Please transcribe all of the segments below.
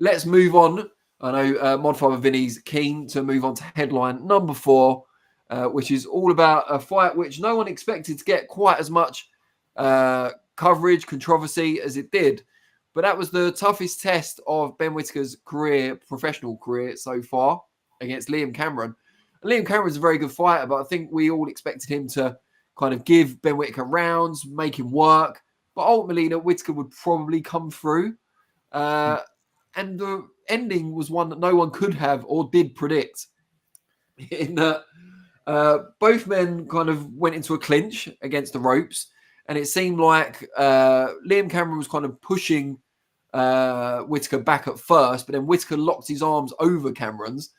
let's move on. I know Modfather Vinny's keen to move on to headline number 4, which is all about a fight which no one expected to get quite as much coverage, controversy as it did. But that was the toughest test of Ben Whittaker's professional career so far, against Liam Cameron. And Liam Cameron's a very good fighter, but I think we all expected him to kind of give Ben Whittaker rounds, make him work. But ultimately, that Whittaker would probably come through. And the ending was one that no one could have or did predict. In that both men kind of went into a clinch against the ropes. And it seemed like Liam Cameron was kind of pushing Whittaker back at first, but then Whittaker locked his arms over Cameron's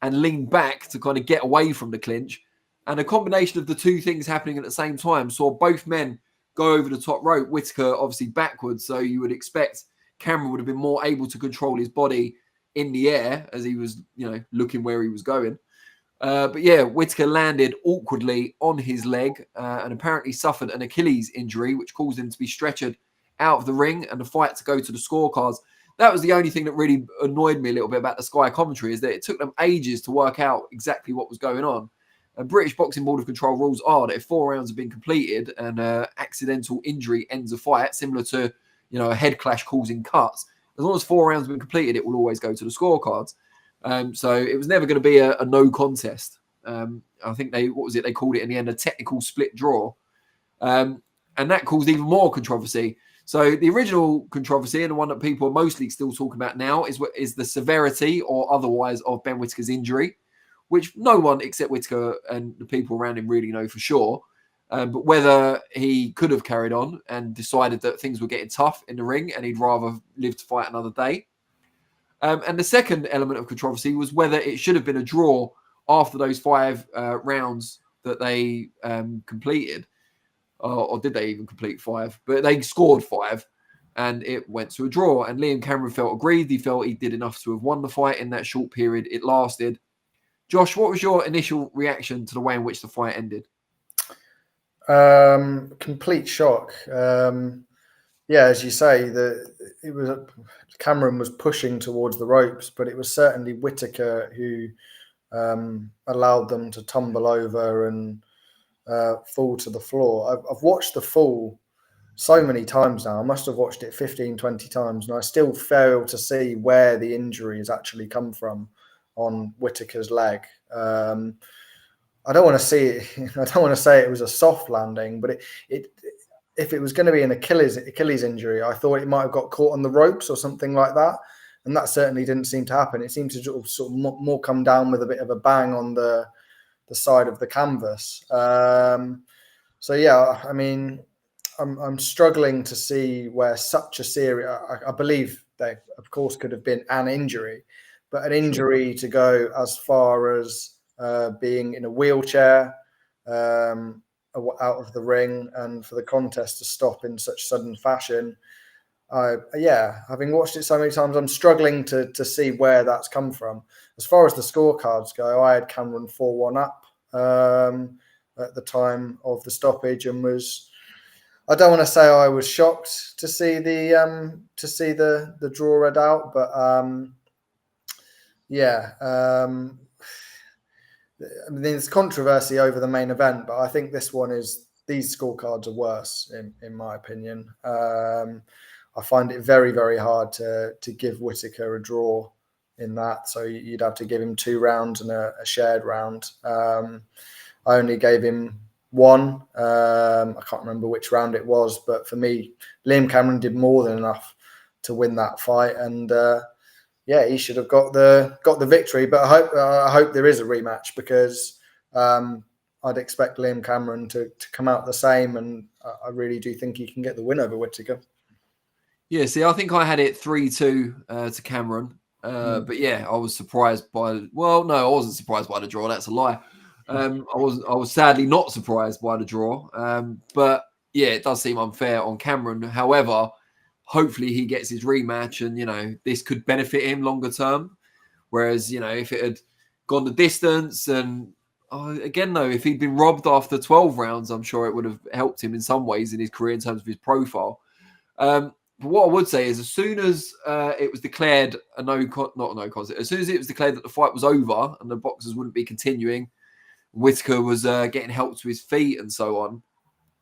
and leaned back to kind of get away from the clinch. And a combination of the two things happening at the same time saw both men go over the top rope, Whittaker obviously backwards, so you would expect Cameron would have been more able to control his body in the air as he was, looking where he was going. But yeah, Whittaker landed awkwardly on his leg and apparently suffered an Achilles injury, which caused him to be stretchered out of the ring and the fight to go to the scorecards. That was the only thing that really annoyed me a little bit about the Sky commentary, is that it took them ages to work out exactly what was going on. And British Boxing Board of Control rules are that if 4 rounds have been completed and accidental injury ends a fight, similar to a head clash causing cuts, as long as 4 rounds have been completed, it will always go to the scorecards. So it was never going to be a no contest. I think they called it in the end a technical split draw. And that caused even more controversy. So the original controversy, and the one that people are mostly still talking about now, is the severity or otherwise of Ben Whittaker's injury, which no one except Whittaker and the people around him really know for sure. But whether he could have carried on and decided that things were getting tough in the ring and he'd rather live to fight another day. And the second element of controversy was whether it should have been a draw after those 5 rounds that they completed. Or did they even complete 5? But they scored 5 and it went to a draw. And Liam Cameron felt aggrieved. He felt he did enough to have won the fight in that short period it lasted. Josh, what was your initial reaction to the way in which the fight ended? Complete shock. As you say, Cameron was pushing towards the ropes, but it was certainly Whittaker who allowed them to tumble over and fall to the floor. I've watched the fall so many times now. I must have watched it 15, 20 times, and I still fail to see where the injury has actually come from on Whittaker's leg. I don't want to see it. I don't want to say it was a soft landing, but if it was going to be an Achilles injury, I thought it might have got caught on the ropes or something like that, and that certainly didn't seem to happen. It seemed to sort of more come down with a bit of a bang on the side of the canvas. So yeah, I mean, I'm struggling to see where such a serious. I believe they, of course, could have been an injury, but an injury to go as far as being in a wheelchair out of the ring and for the contest to stop in such sudden fashion. Having watched it so many times, I'm struggling to see where that's come from. As far as the scorecards go, I had Cameron 4-1 up at the time of the stoppage, and I don't want to say I was shocked to see the draw read out, but I mean, there's controversy over the main event, but I think these scorecards are worse in my opinion. I find it very, very hard to give Whittaker a draw in that. So you'd have to give him 2 rounds and a shared round. I only gave him 1. I can't remember which round it was, but for me, Liam Cameron did more than enough to win that fight, and he should have got the victory. But I hope there is a rematch, because I'd expect Liam Cameron to come out the same, and I really do think he can get the win over Whittaker. Yeah, see, I think I had it 3-2 to Cameron. But yeah, I was surprised by. Well, no, I wasn't surprised by the draw. That's a lie. I was sadly not surprised by the draw. But yeah, it does seem unfair on Cameron. However, hopefully he gets his rematch, and this could benefit him longer term. Whereas if it had gone the distance, and again though, if he'd been robbed after 12 rounds, I'm sure it would have helped him in some ways in his career in terms of his profile. But what I would say is, as soon as it was declared a not a no contest, as soon as it was declared that the fight was over and the boxers wouldn't be continuing, Whitaker was getting help to his feet and so on.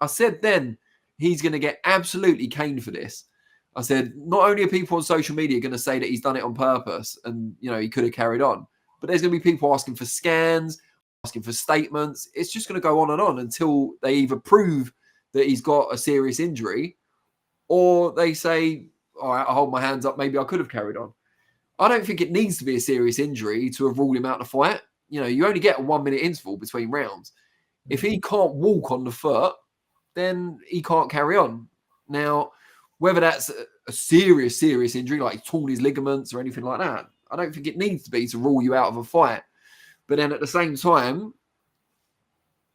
I said then he's going to get absolutely caned for this. I said not only are people on social media going to say that he's done it on purpose and he could have carried on, but there's going to be people asking for scans, asking for statements. It's just going to go on and on until they either prove that he's got a serious injury, or they say, all right, I'll hold my hands up, maybe I could have carried on. I don't think it needs to be a serious injury to have ruled him out of the fight. You only get a 1 minute interval between rounds. If he can't walk on the foot, then he can't carry on. Now, whether that's a serious injury, like he's torn his ligaments or anything like that, I don't think it needs to be to rule you out of a fight. But then at the same time,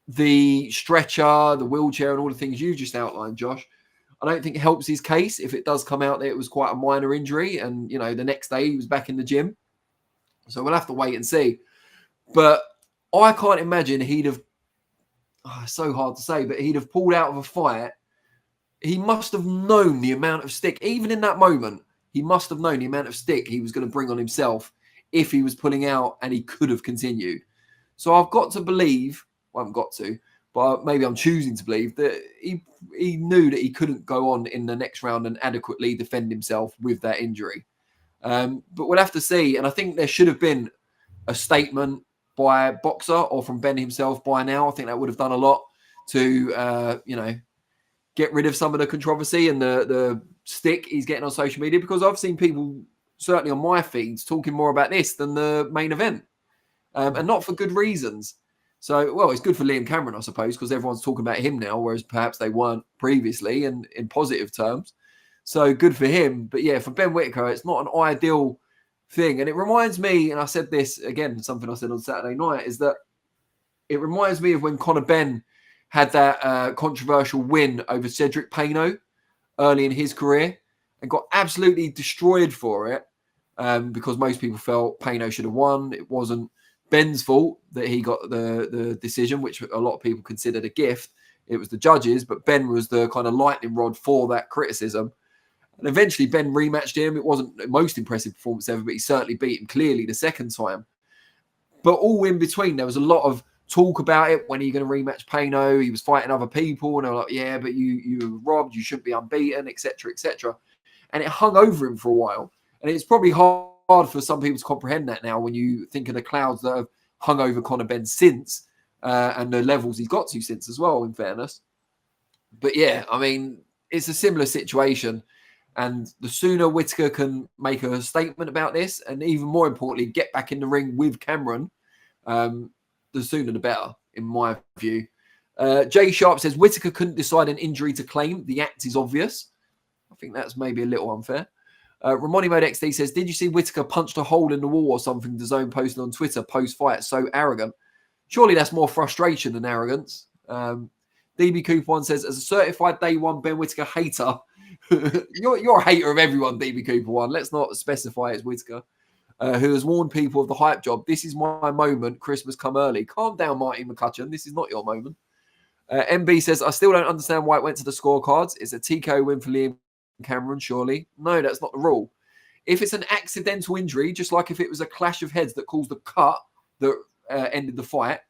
the stretcher, the wheelchair, and all the things you just outlined, Josh, I don't think it helps his case if it does come out that it was quite a minor injury and, the next day he was back in the gym. So we'll have to wait and see. But I can't imagine he'd have, it's so hard to say, but he'd have pulled out of a fight. He must have known the amount of stick, even in that moment, he must have known the amount of stick he was going to bring on himself if he was pulling out and he could have continued. So I've got to believe, well, I haven't got to, but maybe I'm choosing to believe that he knew that he couldn't go on in the next round and adequately defend himself with that injury. But we'll have to see. And I think there should have been a statement by a boxer or from Ben himself by now. I think that would have done a lot to, get rid of some of the controversy and the stick he's getting on social media, because I've seen people, certainly on my feeds, talking more about this than the main event, and not for good reasons. So, well, it's good for Liam Cameron, I suppose, because everyone's talking about him now, whereas perhaps they weren't previously, and in positive terms. So good for him. But yeah, for Ben Whittaker, it's not an ideal thing. And it reminds me, and I said this again, something I said on Saturday night, is that it reminds me of when Conor Benn had that controversial win over Cedric Peno early in his career and got absolutely destroyed for it, because most people felt Peno should have won. It wasn't Ben's fault that he got the decision, which a lot of people considered a gift. It was the judges, but Ben was the kind of lightning rod for that criticism. And eventually Ben rematched him. It wasn't the most impressive performance ever, but he certainly beat him clearly the second time. But all in between, there was a lot of talk about it. When are you going to rematch Peno? He was fighting other people, and they were like, yeah, but you were robbed. You shouldn't be unbeaten, etc., etc. And it hung over him for a while. And it's probably hard for some people to comprehend that now when you think of the clouds that have hung over Conor Benn since, and the levels he's got to since as well, in fairness. But yeah, I mean, it's a similar situation. And the sooner Whittaker can make a statement about this, and even more importantly, get back in the ring with Cameron, the sooner the better, in my view. Jay Sharp says, Whittaker couldn't decide an injury to claim. The act is obvious. I think that's maybe a little unfair. Ramoni Mode XD says, did you see Whittaker punched a hole in the wall or something? DAZN posted on Twitter post-fight. So arrogant. Surely that's more frustration than arrogance. DB Cooper 1 says, as a certified day one Ben Whittaker hater, you're a hater of everyone, DB Cooper 1. Let's not specify it's Whittaker, who has warned people of the hype job. This is my moment. Christmas come early. Calm down, Marty McCutcheon. This is not your moment. MB says, I still don't understand why it went to the scorecards. It's a TKO win for Liam Cameron, surely. No, that's not the rule. If it's an accidental injury, just like if it was a clash of heads that caused the cut that ended the fight,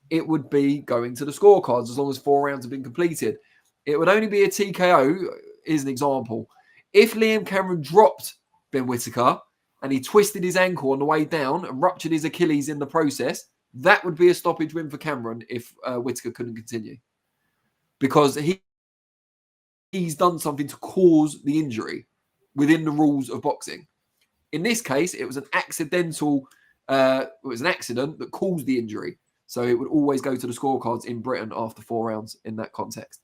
it would be going to the scorecards as long as 4 rounds have been completed. It would only be a TKO, is an example. If Liam Cameron dropped Ben Whittaker and he twisted his ankle on the way down and ruptured his Achilles in the process, that would be a stoppage win for Cameron if Whittaker couldn't continue. Because he's done something to cause the injury within the rules of boxing. In this case, it was an accidental, it was an accident that caused the injury. So it would always go to the scorecards in Britain after 4 rounds in that context.